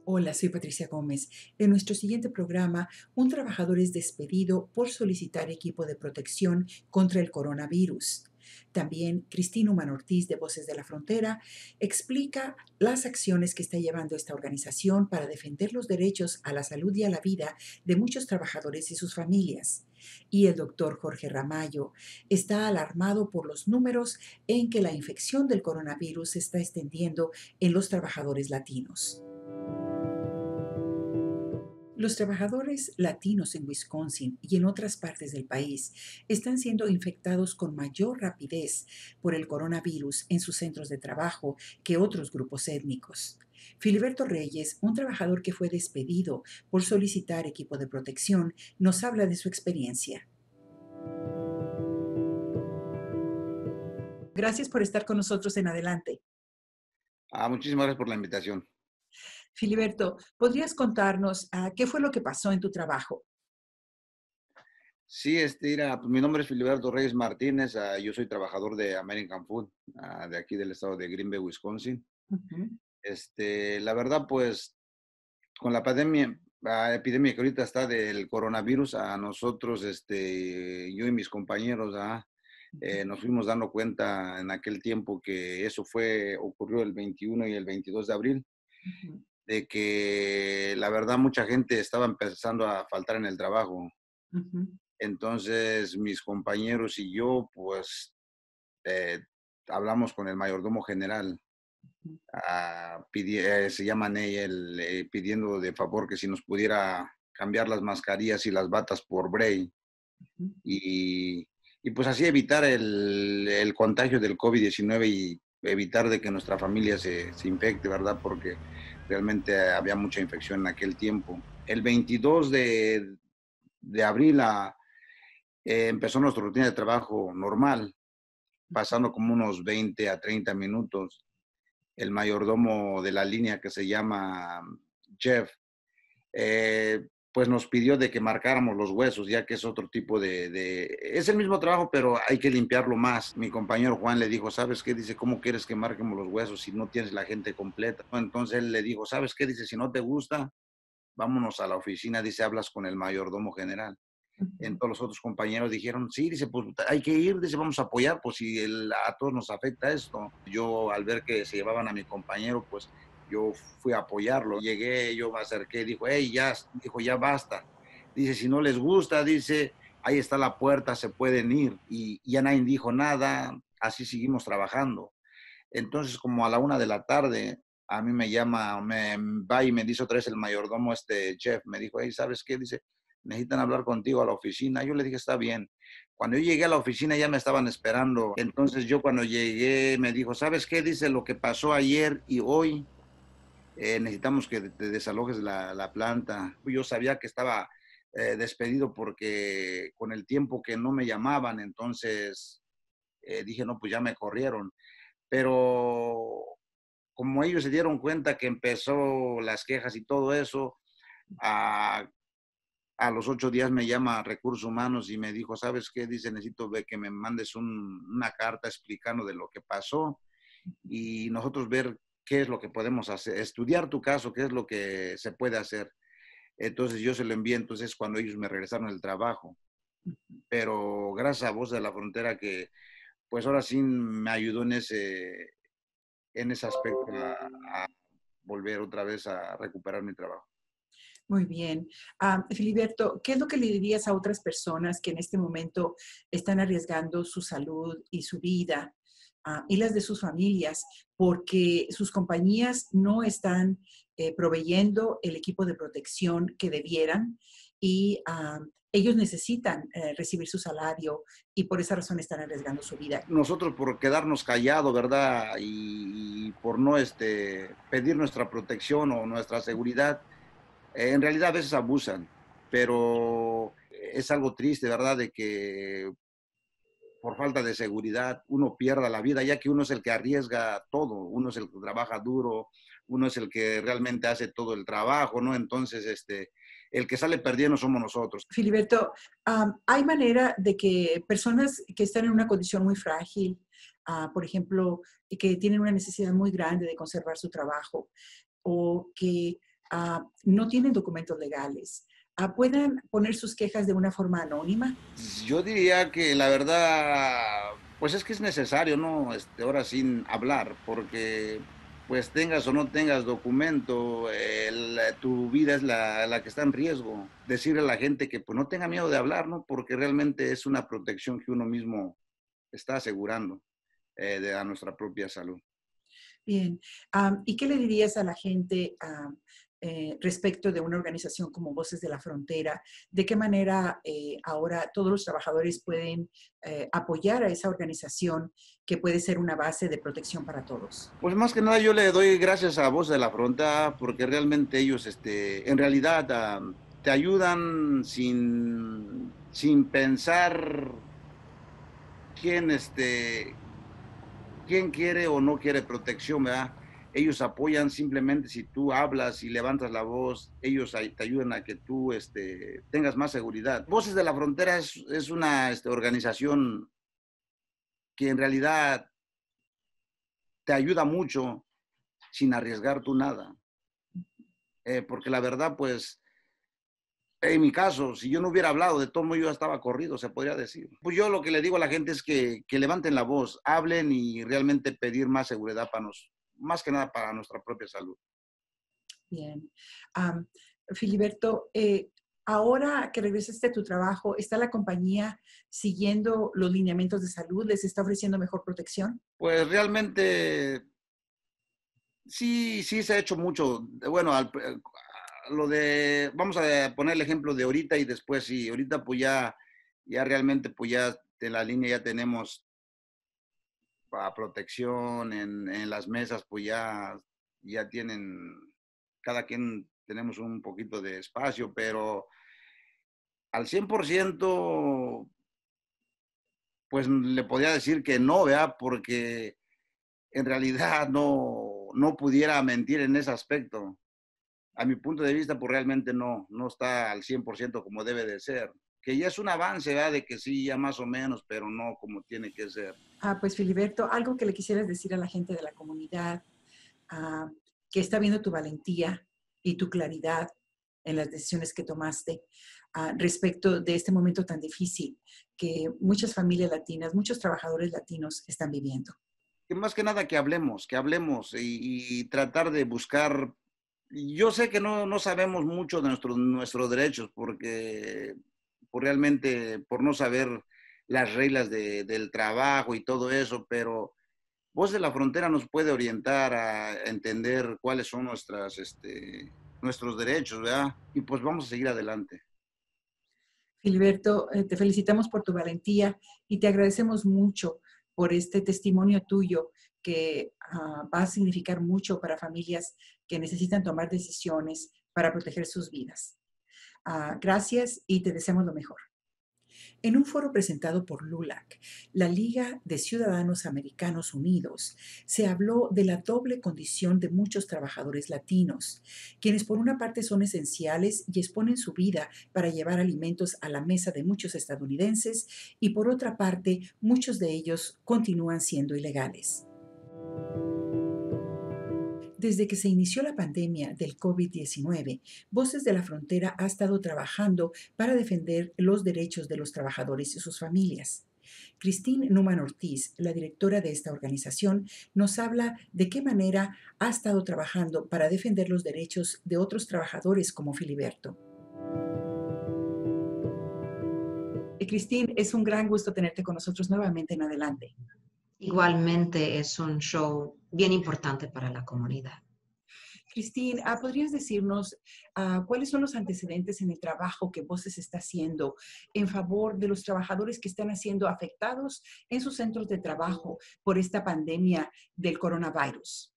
Hola, soy Patricia Gómez. En nuestro siguiente programa, un trabajador es despedido por solicitar equipo de protección contra el coronavirus. También Cristina Human Ortiz de Voces de la Frontera explica las acciones que está llevando esta organización para defender los derechos a la salud y a la vida de muchos trabajadores y sus familias. Y el doctor Jorge Ramallo está alarmado por los números en que la infección del coronavirus se está extendiendo en los trabajadores latinos. Los trabajadores latinos en Wisconsin y en otras partes del país están siendo infectados con mayor rapidez por el coronavirus en sus centros de trabajo que otros grupos étnicos. Filiberto Reyes, un trabajador que fue despedido por solicitar equipo de protección, nos habla de su experiencia. Gracias por estar con nosotros en adelante. Muchísimas gracias por la invitación. Filiberto, ¿podrías contarnos qué fue lo que pasó en tu trabajo? Sí, mira, pues mi nombre es Filiberto Reyes Martínez, yo soy trabajador de American Food, de aquí del estado de Green Bay, Wisconsin. Ujú. La verdad, pues, con la epidemia que ahorita está del coronavirus, a nosotros, yo y mis compañeros, nos fuimos dando cuenta en aquel tiempo que ocurrió el 21 y el 22 de abril, Ujú. de que la verdad mucha gente estaba empezando a faltar en el trabajo. Ujú. Entonces, mis compañeros y yo, pues, eh, hablamos con el mayordomo general, se llama Ney, pidiendo de favor que si nos pudiera cambiar las mascarillas y las batas por Bray Ujú. y, y pues así evitar el contagio del COVID-19 y evitar de que nuestra familia se infecte, ¿verdad? Porque realmente había mucha infección en aquel tiempo. El 22 de abril empezó nuestra rutina de trabajo normal, pasando como unos 20 a 30 minutos. El mayordomo de la línea que se llama Jeff, pues nos pidió de que marcáramos los huesos, ya que es otro tipo es el mismo trabajo, pero hay que limpiarlo más. Mi compañero Juan le dijo, ¿sabes qué? Dice, ¿cómo quieres que marquemos los huesos si no tienes la gente completa? Entonces él le dijo, ¿sabes qué? Dice, si no te gusta, vámonos a la oficina, dice, hablas con el mayordomo general. Ujú. En todos los otros compañeros dijeron, sí, dice, pues hay que ir, dice, vamos a apoyar, pues si a todos nos afecta esto. Yo al ver que se llevaban a mi compañero, pues yo fui a apoyarlo. Llegué, yo me acerqué, dijo, hey, dijo, ya basta. Dice, si no les gusta, dice, ahí está la puerta, se pueden ir. Y ya nadie dijo nada, así seguimos trabajando. Entonces, como a la 1 de la tarde, a mí me llama, me va y me dice otra vez el mayordomo, Jeff, me dijo, hey, ¿sabes qué? Dice, necesitan hablar contigo a la oficina. Yo le dije, está bien. Cuando yo llegué a la oficina ya me estaban esperando. Entonces yo cuando llegué me dijo, ¿sabes qué? Dice, lo que pasó ayer y hoy, necesitamos que te desalojes la planta. Yo sabía que estaba despedido porque con el tiempo que no me llamaban, entonces dije, no, pues ya me corrieron. Pero como ellos se dieron cuenta que empezó las quejas y todo eso, a, a los 8 días me llama Recursos Humanos y me dijo, ¿sabes qué? Dice, necesito ver que me mandes una carta explicando de lo que pasó y nosotros ver qué es lo que podemos hacer, estudiar tu caso, qué es lo que se puede hacer. Entonces yo se lo envié, entonces cuando ellos me regresaron el trabajo. Pero gracias a Voz de la Frontera que pues ahora sí me ayudó en ese aspecto a volver otra vez a recuperar mi trabajo. Muy bien. Filiberto, ¿qué es lo que le dirías a otras personas que en este momento están arriesgando su salud y su vida, y las de sus familias porque sus compañías no están proveyendo el equipo de protección que debieran y ellos necesitan recibir su salario y por esa razón están arriesgando su vida? Nosotros por quedarnos callados, ¿verdad? Y por no pedir nuestra protección o nuestra seguridad, en realidad a veces abusan, pero es algo triste, ¿verdad? De que por falta de seguridad uno pierda la vida, ya que uno es el que arriesga todo, uno es el que trabaja duro, uno es el que realmente hace todo el trabajo, ¿no? Entonces, el que sale perdiendo somos nosotros. Filiberto, ¿hay manera de que personas que están en una condición muy frágil, por ejemplo, y que tienen una necesidad muy grande de conservar su trabajo o que no tienen documentos legales, puedan poner sus quejas de una forma anónima? Yo diría que la verdad, pues es que es necesario, ¿no? Ahora sin hablar, porque pues tengas o no tengas documento, tu vida es la que está en riesgo. Decirle a la gente que pues no tenga miedo de hablar, ¿no? Porque realmente es una protección que uno mismo está asegurando a nuestra propia salud. Bien. ¿Y qué le dirías a la gente respecto de una organización como Voces de la Frontera? ¿De qué manera ahora todos los trabajadores pueden apoyar a esa organización que puede ser una base de protección para todos? Pues más que nada yo le doy gracias a Voz de la Frontera porque realmente ellos, en realidad, te ayudan sin pensar quién, quién quiere o no quiere protección, ¿verdad? Ellos apoyan simplemente si tú hablas y levantas la voz, ellos ahí te ayudan a que tú, tengas más seguridad. Voces de la Frontera es una, organización que en realidad te ayuda mucho sin arriesgar tú nada. Porque la verdad, pues, en mi caso, si yo no hubiera hablado, de todo modo yo ya estaba corrido, se podría decir. Pues yo lo que le digo a la gente es que levanten la voz, hablen y realmente pedir más seguridad para nos, más que nada para nuestra propia salud. Bien. Am, Filiberto, ahora que regresaste a tu trabajo, ¿está la compañía siguiendo los lineamientos de salud? ¿Les está ofreciendo mejor protección? Pues realmente sí, sí se ha hecho mucho. Bueno, lo de, vamos a poner el ejemplo de ahorita y después sí, ahorita pues ya realmente pues ya de la línea ya tenemos para protección en las mesas, pues ya tienen, cada quien tenemos un poquito de espacio, pero al 100%, pues le podría decir que no, ¿verdad? Porque en realidad no pudiera mentir en ese aspecto. A mi punto de vista, pues realmente no está al 100% como debe de ser. Que ya es un avance, ¿verdad? De que sí, ya más o menos, pero no como tiene que ser. Pues Filiberto, algo que le quisieras decir a la gente de la comunidad ah, que está viendo tu valentía y tu claridad en las decisiones que tomaste respecto de este momento tan difícil que muchas familias latinas, muchos trabajadores latinos están viviendo. Que más que nada que hablemos y tratar de buscar. Yo sé que no sabemos mucho de nuestros derechos porque realmente por no saber las reglas del trabajo y todo eso, pero Voz de la Frontera nos puede orientar a entender cuáles son nuestros derechos, ¿verdad? Y pues vamos a seguir adelante. Filiberto, te felicitamos por tu valentía y te agradecemos mucho por este testimonio tuyo que va a significar mucho para familias que necesitan tomar decisiones para proteger sus vidas. Gracias y te deseamos lo mejor. En un foro presentado por LULAC, la Liga de Ciudadanos Americanos Unidos, se habló de la doble condición de muchos trabajadores latinos, quienes por una parte son esenciales y exponen su vida para llevar alimentos a la mesa de muchos estadounidenses y por otra parte muchos de ellos continúan siendo ilegales. Desde que se inició la pandemia del COVID-19, Voces de la Frontera ha estado trabajando para defender los derechos de los trabajadores y sus familias. Christine Numan Ortiz, la directora de esta organización, nos habla de qué manera ha estado trabajando para defender los derechos de otros trabajadores como Filiberto. Christine, es un gran gusto tenerte con nosotros nuevamente en adelante. Igualmente es un show bien importante para la comunidad. Christine, ¿podrías decirnos cuáles son los antecedentes en el trabajo que Voces está haciendo en favor de los trabajadores que están siendo afectados en sus centros de trabajo por esta pandemia del coronavirus?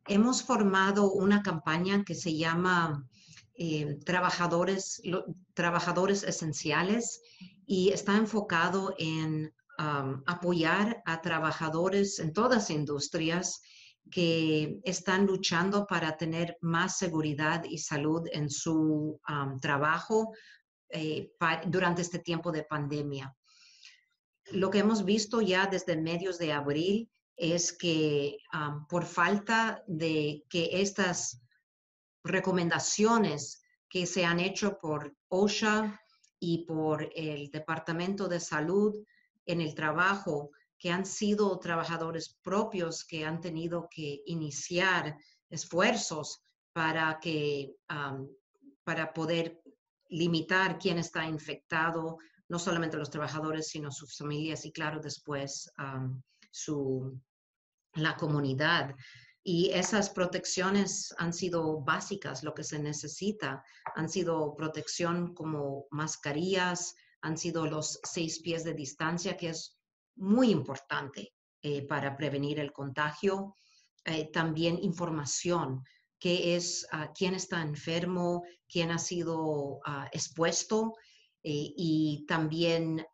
Hemos formado una campaña que se llama trabajadores esenciales y está enfocado en apoyar a trabajadores en todas industrias que están luchando para tener más seguridad y salud en su trabajo durante este tiempo de pandemia. Lo que hemos visto ya desde medios de abril es que por falta de que estas recomendaciones que se han hecho por OSHA y por el Departamento de Salud en el trabajo, que han sido trabajadores propios que han tenido que iniciar esfuerzos para para poder limitar quién está infectado, no solamente los trabajadores, sino sus familias y, claro, después la comunidad. Y esas protecciones han sido básicas, lo que se necesita. Han sido protección como mascarillas, han sido los 6 pies de distancia, que es muy importante para prevenir el contagio. También información, qué es, quién está enfermo, quién ha sido expuesto, y también,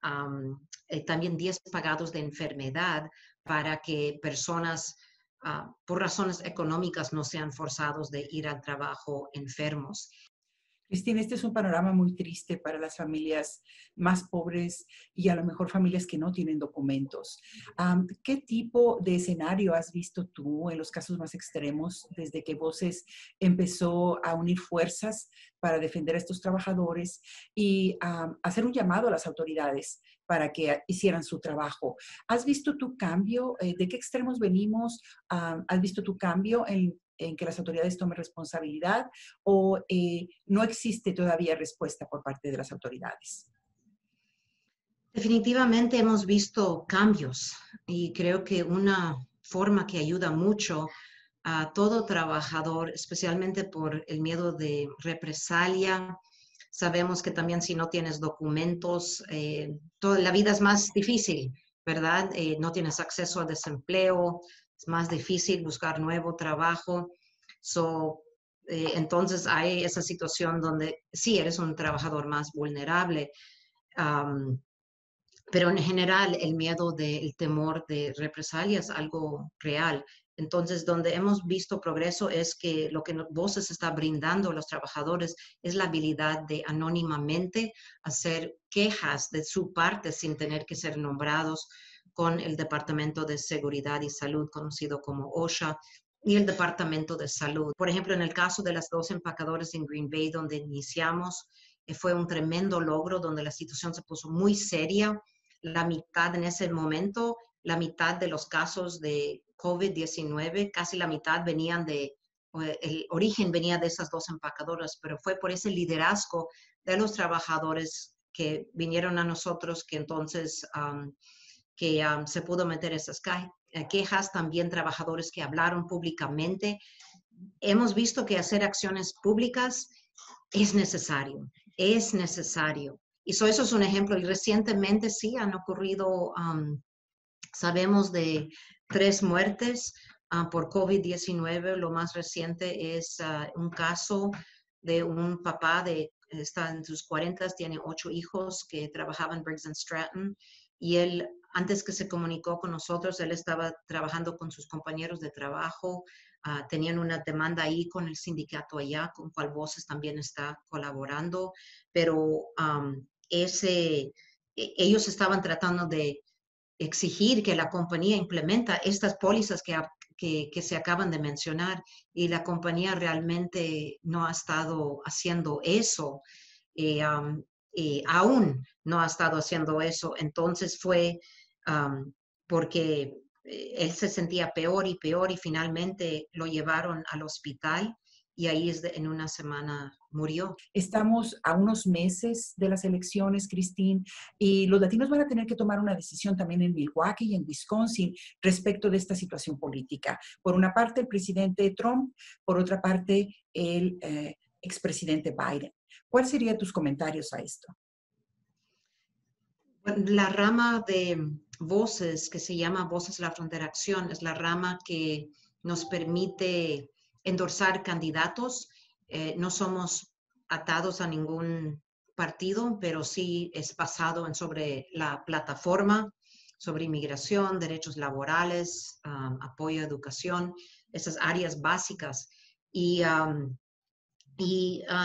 también 10 pagados de enfermedad para que personas por razones económicas no sean forzados de ir al trabajo enfermos. Cristina, este es un panorama muy triste para las familias más pobres y a lo mejor familias que no tienen documentos. ¿Qué tipo de escenario has visto tú en los casos más extremos desde que Voces empezó a unir fuerzas para defender a estos trabajadores y hacer un llamado a las autoridades para que hicieran su trabajo? ¿Has visto tu cambio? ¿De qué extremos venimos? ¿Has visto tu cambio en que las autoridades tomen responsabilidad o no existe todavía respuesta por parte de las autoridades? Definitivamente hemos visto cambios y creo que una forma que ayuda mucho a todo trabajador, especialmente por el miedo de represalia. Sabemos que también si no tienes documentos, toda la vida es más difícil, ¿verdad? No tienes acceso a desempleo, es más difícil buscar nuevo trabajo. Entonces hay esa situación donde sí eres un trabajador más vulnerable. Pero en general el miedo del temor de represalia es algo real. Entonces, donde hemos visto progreso es que lo que Voces está brindando a los trabajadores es la habilidad de anónimamente hacer quejas de su parte sin tener que ser nombrados con el Departamento de Seguridad y Salud, conocido como OSHA, y el Departamento de Salud. Por ejemplo, en el caso de las 2 empacadoras en Green Bay, donde iniciamos, fue un tremendo logro, donde la situación se puso muy seria. La mitad en ese momento, la mitad de los casos de COVID-19, casi la mitad venían el origen venía de esas 2 empacadoras, pero fue por ese liderazgo de los trabajadores que vinieron a nosotros que entonces se pudo meter esas quejas, también trabajadores que hablaron públicamente. Hemos visto que hacer acciones públicas es necesario, es necesario. Y eso es un ejemplo. Y recientemente sí han ocurrido, sabemos de 3 muertes por COVID-19. Lo más reciente es un caso de un papá está en sus 40, tiene 8 hijos que trabajaba en Briggs & Stratton. Y él, antes que se comunicó con nosotros, él estaba trabajando con sus compañeros de trabajo. Tenían una demanda ahí con el sindicato allá, con cual Voces también está colaborando. Pero ellos estaban tratando de exigir que la compañía implementa estas pólizas que se acaban de mencionar, y la compañía realmente no ha estado haciendo eso, aún no ha estado haciendo eso. Entonces fue porque él se sentía peor y peor y finalmente lo llevaron al hospital y ahí en una semana murió. Estamos a unos meses de las elecciones, Christine, y los latinos van a tener que tomar una decisión también en Milwaukee y en Wisconsin respecto de esta situación política. Por una parte, el presidente Trump, por otra parte, el expresidente Biden. ¿Cuáles serían tus comentarios a esto? La rama de Voces, que se llama Voces La Frontera Acción, es la rama que nos permite endorsar candidatos. No somos atados a ningún partido, pero sí es basado sobre la plataforma, sobre inmigración, derechos laborales, apoyo a educación, esas áreas básicas. Y,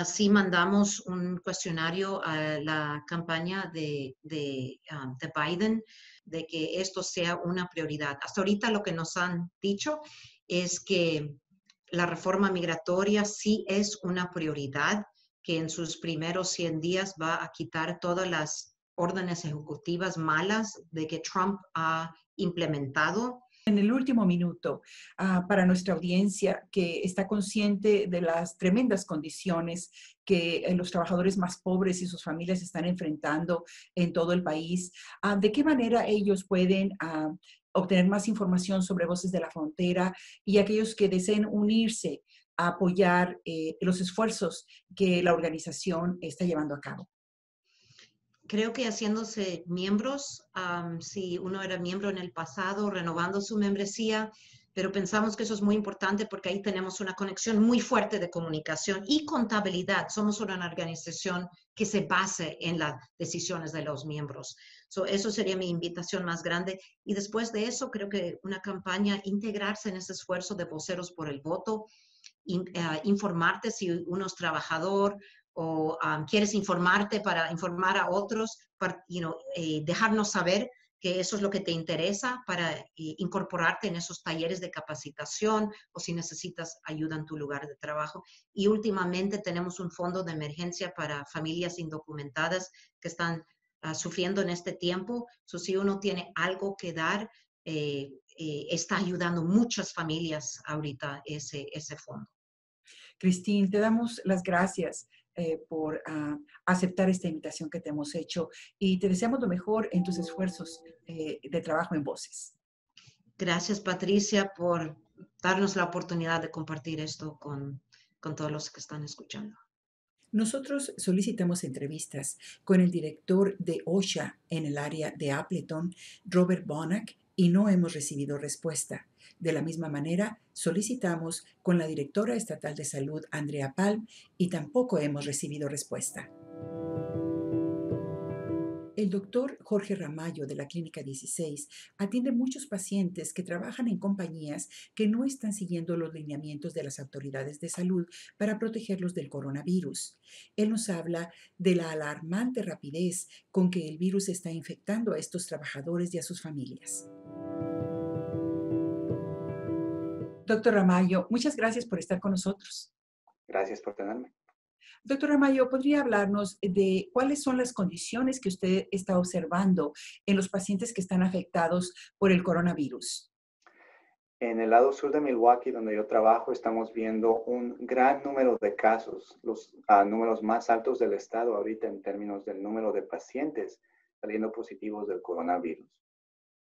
sí mandamos un cuestionario a la campaña de Biden de que esto sea una prioridad. Hasta ahorita lo que nos han dicho es que la reforma migratoria sí es una prioridad, que en sus primeros 100 días va a quitar todas las órdenes ejecutivas malas de que Trump ha implementado. En el último minuto, para nuestra audiencia que está consciente de las tremendas condiciones que los trabajadores más pobres y sus familias están enfrentando en todo el país, ¿de qué manera ellos pueden obtener más información sobre Voces de la Frontera y aquellos que deseen unirse a apoyar los esfuerzos que la organización está llevando a cabo? Creo que haciéndose miembros, si uno era miembro en el pasado, renovando su membresía, pero pensamos que eso es muy importante porque ahí tenemos una conexión muy fuerte de comunicación y contabilidad. Somos una organización que se base en las decisiones de los miembros. Eso sería mi invitación más grande. Y después de eso, creo que una campaña, integrarse en ese esfuerzo de voceros por el voto, informarte si uno es trabajador o quieres informarte para informar a otros, para, dejarnos saber que eso es lo que te interesa para incorporarte en esos talleres de capacitación o si necesitas ayuda en tu lugar de trabajo. Y últimamente tenemos un fondo de emergencia para familias indocumentadas que están sufriendo en este tiempo. Si uno tiene algo que dar, está ayudando muchas familias ahorita ese fondo. Christine, te damos las gracias por aceptar esta invitación que te hemos hecho y te deseamos lo mejor en tus esfuerzos de trabajo en Voces. Gracias, Patricia, por darnos la oportunidad de compartir esto con todos los que están escuchando. Nosotros solicitamos entrevistas con el director de OSHA en el área de Appleton, Robert Bonac, y no hemos recibido respuesta. De la misma manera, solicitamos con la directora estatal de salud, Andrea Palm, y tampoco hemos recibido respuesta. El doctor Jorge Ramallo de la Clínica 16 atiende muchos pacientes que trabajan en compañías que no están siguiendo los lineamientos de las autoridades de salud para protegerlos del coronavirus. Él nos habla de la alarmante rapidez con que el virus está infectando a estos trabajadores y a sus familias. Doctor Ramallo, muchas gracias por estar con nosotros. Gracias por tenerme. Doctora Mayo, ¿podría hablarnos de cuáles son las condiciones que usted está observando en los pacientes que están afectados por el coronavirus? En el lado sur de Milwaukee, donde yo trabajo, estamos viendo un gran número de casos, los números más altos del estado ahorita en términos del número de pacientes saliendo positivos del coronavirus.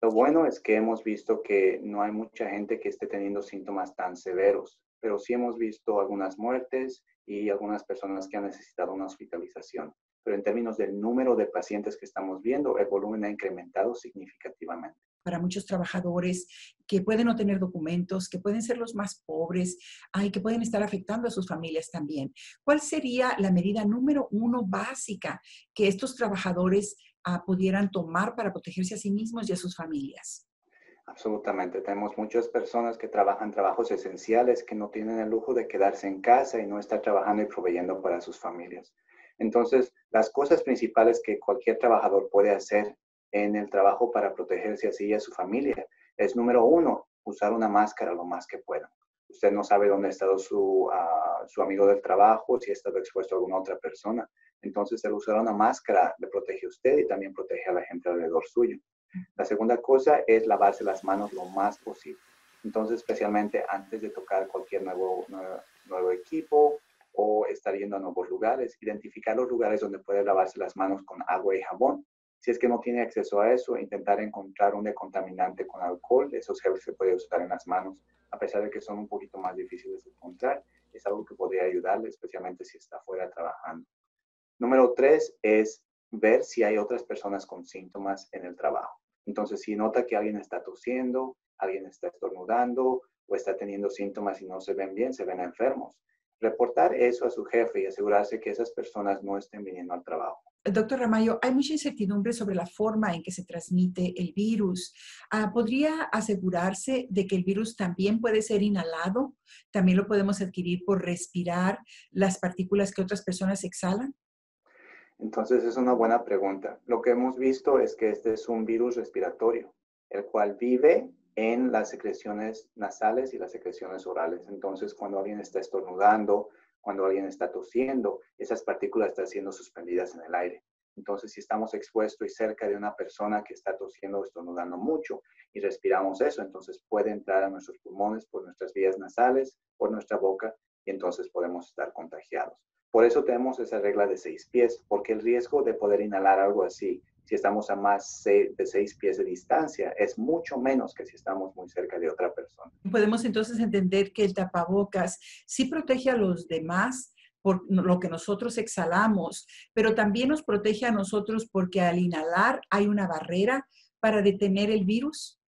Lo bueno es que hemos visto que no hay mucha gente que esté teniendo síntomas tan severos, pero sí hemos visto algunas muertes y algunas personas que han necesitado una hospitalización. Pero en términos del número de pacientes que estamos viendo, el volumen ha incrementado significativamente. Para muchos trabajadores que pueden no tener documentos, que pueden ser los más pobres y que pueden estar afectando a sus familias también. ¿Cuál sería la medida número 1 básica que estos trabajadores pudieran tomar para protegerse a sí mismos y a sus familias? Absolutamente. Tenemos muchas personas que trabajan trabajos esenciales que no tienen el lujo de quedarse en casa y no estar trabajando y proveyendo para sus familias. Entonces, las cosas principales que cualquier trabajador puede hacer en el trabajo para protegerse a sí y a su familia es, número 1, usar una máscara lo más que pueda. Usted no sabe dónde ha estado su amigo del trabajo, si ha estado expuesto a alguna otra persona. Entonces, el usar una máscara le protege a usted y también protege a la gente alrededor suyo. La segunda cosa es lavarse las manos lo más posible. Entonces, especialmente antes de tocar cualquier nuevo equipo o estar yendo a nuevos lugares, identificar los lugares donde puede lavarse las manos con agua y jabón. Si es que no tiene acceso a eso, intentar encontrar un decontaminante con alcohol. Esos geles se pueden usar en las manos, a pesar de que son un poquito más difíciles de encontrar. Es algo que podría ayudarle, especialmente si está fuera trabajando. Número 3 es ver si hay otras personas con síntomas en el trabajo. Entonces, si nota que alguien está tosiendo, alguien está estornudando o está teniendo síntomas y no se ven bien, se ven enfermos, reportar eso a su jefe y asegurarse que esas personas no estén viniendo al trabajo. Doctor Ramallo, hay mucha incertidumbre sobre la forma en que se transmite el virus. ¿Podría asegurarse de que el virus también puede ser inhalado? ¿También lo podemos adquirir por respirar las partículas que otras personas exhalan? Entonces, es una buena pregunta. Lo que hemos visto es que este es un virus respiratorio, el cual vive en las secreciones nasales y las secreciones orales. Entonces, cuando alguien está estornudando, cuando alguien está tosiendo, esas partículas están siendo suspendidas en el aire. Entonces, si estamos expuestos y cerca de una persona que está tosiendo o estornudando mucho y respiramos eso, entonces puede entrar a nuestros pulmones por nuestras vías nasales, por nuestra boca, y entonces podemos estar contagiados. Por eso tenemos esa regla de 6 pies, porque el riesgo de poder inhalar algo así, si estamos a más de 6 pies de distancia, es mucho menos que si estamos muy cerca de otra persona. Podemos entonces entender que el tapabocas sí protege a los demás por lo que nosotros exhalamos, pero también nos protege a nosotros porque al inhalar hay una barrera para detener el virus.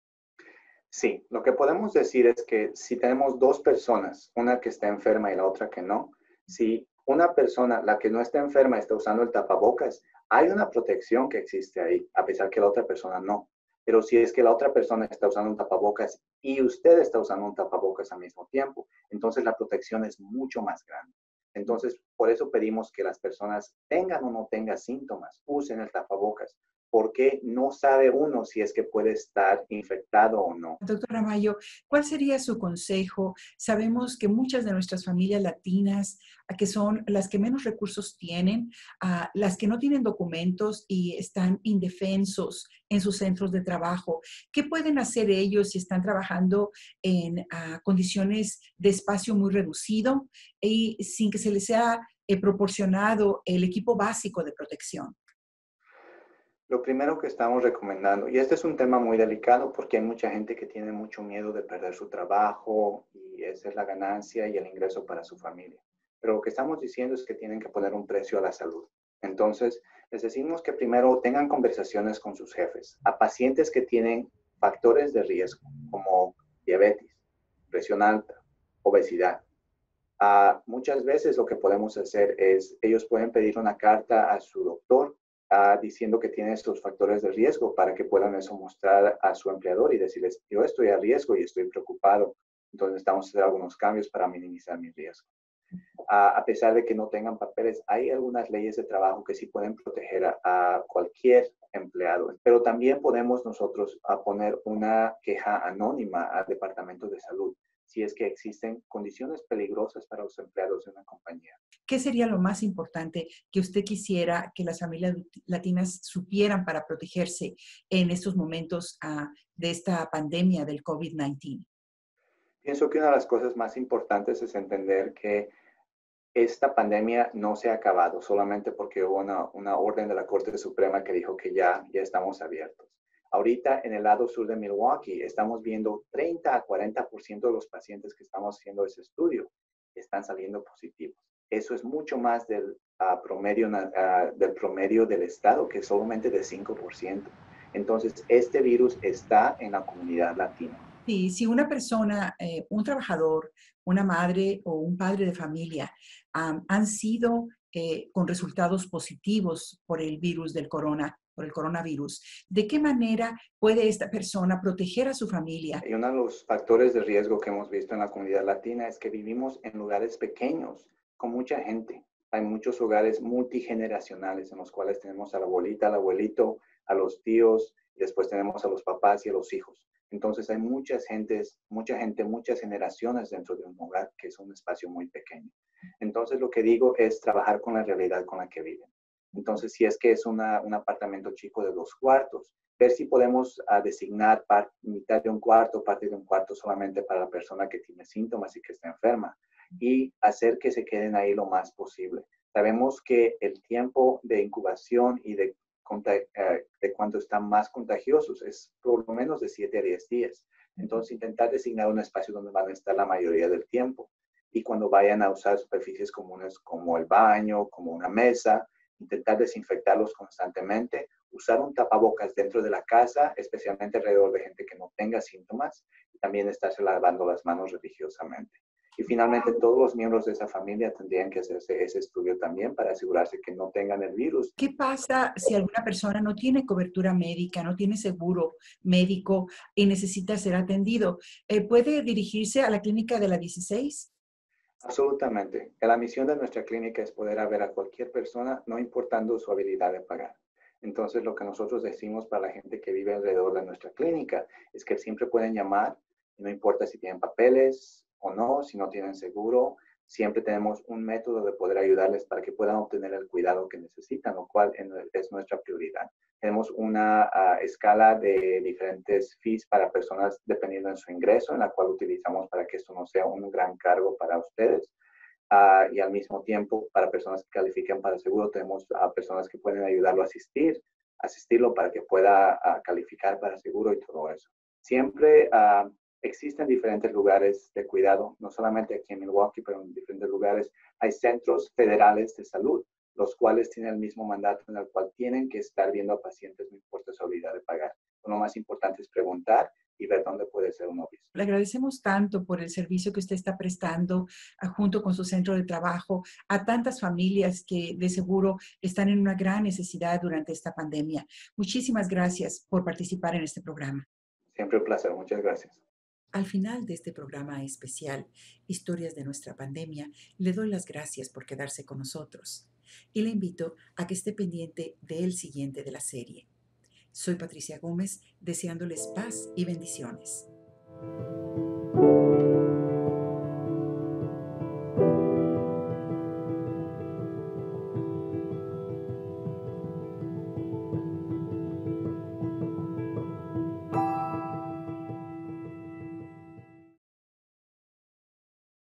Sí, lo que podemos decir es que si tenemos dos personas, una que está enferma y la otra que no, si una persona, la que no está enferma, está usando el tapabocas, hay una protección que existe ahí, a pesar que la otra persona no. Pero si es que la otra persona está usando un tapabocas y usted está usando un tapabocas al mismo tiempo, entonces la protección es mucho más grande. Entonces, por eso pedimos que las personas tengan o no tengan síntomas, usen el tapabocas, porque no sabe uno si es que puede estar infectado o no. Doctora Mayo, ¿cuál sería su consejo? Sabemos que muchas de nuestras familias latinas, que son las que menos recursos tienen, las que no tienen documentos y están indefensos en sus centros de trabajo, ¿qué pueden hacer ellos si están trabajando en condiciones de espacio muy reducido y sin que se les sea proporcionado el equipo básico de protección? Lo primero que estamos recomendando, y este es un tema muy delicado porque hay mucha gente que tiene mucho miedo de perder su trabajo y esa es la ganancia y el ingreso para su familia. Pero lo que estamos diciendo es que tienen que poner un precio a la salud. Entonces, les decimos que primero tengan conversaciones con sus jefes a pacientes que tienen factores de riesgo como diabetes, presión alta, obesidad. Muchas veces lo que podemos hacer es, ellos pueden pedir una carta a su doctor diciendo que tiene estos factores de riesgo para que puedan eso mostrar a su empleador y decirles, yo estoy a riesgo y estoy preocupado, entonces necesitamos hacer algunos cambios para minimizar mi riesgo. A pesar de que no tengan papeles, hay algunas leyes de trabajo que sí pueden proteger a cualquier empleado, pero también podemos nosotros poner una queja anónima al Departamento de Salud si es que existen condiciones peligrosas para los empleados de una compañía. ¿Qué sería lo más importante que usted quisiera que las familias latinas supieran para protegerse en estos momentos de esta pandemia del COVID-19? Pienso que una de las cosas más importantes es entender que esta pandemia no se ha acabado solamente porque hubo una orden de la Corte Suprema que dijo que ya estamos abiertos. Ahorita en el lado sur de Milwaukee estamos viendo 30 a 40% de los pacientes que estamos haciendo ese estudio están saliendo positivos. Eso es mucho más del promedio del estado, que es solamente de 5%. Entonces, este virus está en la comunidad latina. Sí, si una persona, un trabajador, una madre o un padre de familia han sido con resultados positivos por el virus por el coronavirus, ¿de qué manera puede esta persona proteger a su familia? Y uno de los factores de riesgo que hemos visto en la comunidad latina es que vivimos en lugares pequeños, con mucha gente. Hay muchos hogares multigeneracionales en los cuales tenemos a la abuelita, al abuelito, a los tíos, y después tenemos a los papás y a los hijos. Entonces hay muchas generaciones dentro de un hogar que es un espacio muy pequeño. Entonces lo que digo es trabajar con la realidad con la que viven. Entonces, si es que es un apartamento chico de 2 cuartos, ver si podemos designar mitad de un cuarto, parte de un cuarto solamente para la persona que tiene síntomas y que está enferma y hacer que se queden ahí lo más posible. Sabemos que el tiempo de incubación y de cuando están más contagiosos es por lo menos de 7 a 10 días. Entonces, intentar designar un espacio donde van a estar la mayoría del tiempo. Y cuando vayan a usar superficies comunes como el baño, como una mesa, intentar desinfectarlos constantemente, usar un tapabocas dentro de la casa, especialmente alrededor de gente que no tenga síntomas, y también estarse lavando las manos religiosamente. Y finalmente, todos los miembros de esa familia tendrían que hacerse ese estudio también para asegurarse que no tengan el virus. ¿Qué pasa si alguna persona no tiene cobertura médica, no tiene seguro médico y necesita ser atendido? ¿Puede dirigirse a la clínica de la 16? Absolutamente. La misión de nuestra clínica es poder ver a cualquier persona, no importando su habilidad de pagar. Entonces, lo que nosotros decimos para la gente que vive alrededor de nuestra clínica es que siempre pueden llamar, y no importa si tienen papeles o no, si no tienen seguro, siempre tenemos un método de poder ayudarles para que puedan obtener el cuidado que necesitan, lo cual es nuestra prioridad. Tenemos una escala de diferentes fees para personas dependiendo de su ingreso, en la cual utilizamos para que esto no sea un gran cargo para ustedes. Y al mismo tiempo, para personas que califiquen para el seguro, tenemos personas que pueden ayudarlo a asistirlo para que pueda calificar para seguro y todo eso. Siempre existen diferentes lugares de cuidado, no solamente aquí en Milwaukee, pero en diferentes lugares. Hay centros federales de salud, los cuales tienen el mismo mandato en el cual tienen que estar viendo a pacientes, no importa su habilidad de pagar. Lo más importante es preguntar y ver dónde puede ser un obispo. Le agradecemos tanto por el servicio que usted está prestando junto con su centro de trabajo a tantas familias que de seguro están en una gran necesidad durante esta pandemia. Muchísimas gracias por participar en este programa. Siempre un placer. Muchas gracias. Al final de este programa especial, Historias de nuestra pandemia, le doy las gracias por quedarse con nosotros y le invito a que esté pendiente del siguiente de la serie. Soy Patricia Gómez, deseándoles paz y bendiciones.